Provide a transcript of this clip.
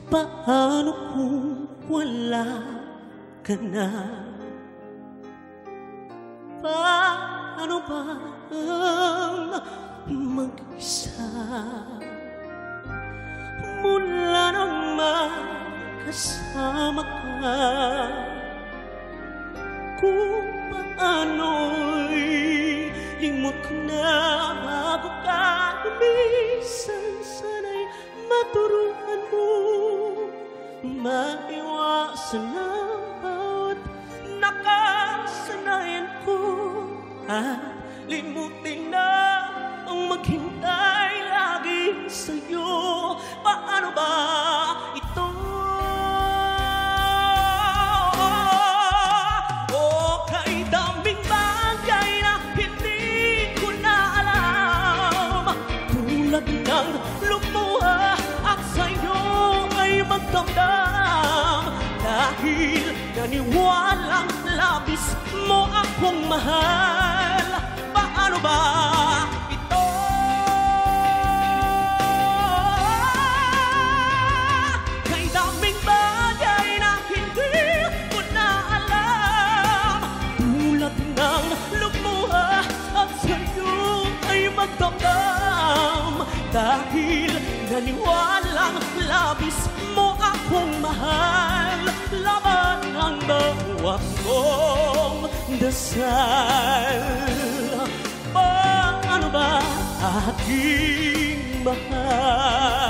Paano kung wala ka na? Paano ba ang mag-isa? Mula nang makasama ka, kung paano'y limot ko na bago ka lumisan. Sana'y maturuan mo maiwasan ang bawat nakasanayan ko, at limutin na ang maghintay lagi sa'yo. Paano ba ito? Kay daming bagay na hindi ko na alam, tulad ng lumuha at sa'yo ay magdamdam, dahil naniwalang labis mo akong mahal. Paano ba ito? Kay daming bagay na hindi ko na alam, tulad ng lumuha at sa'yo ay magdamdam, dahil naniwalang labis mo akong mahal. Laban ang bawat kong dasal. Paano ba aking mahal?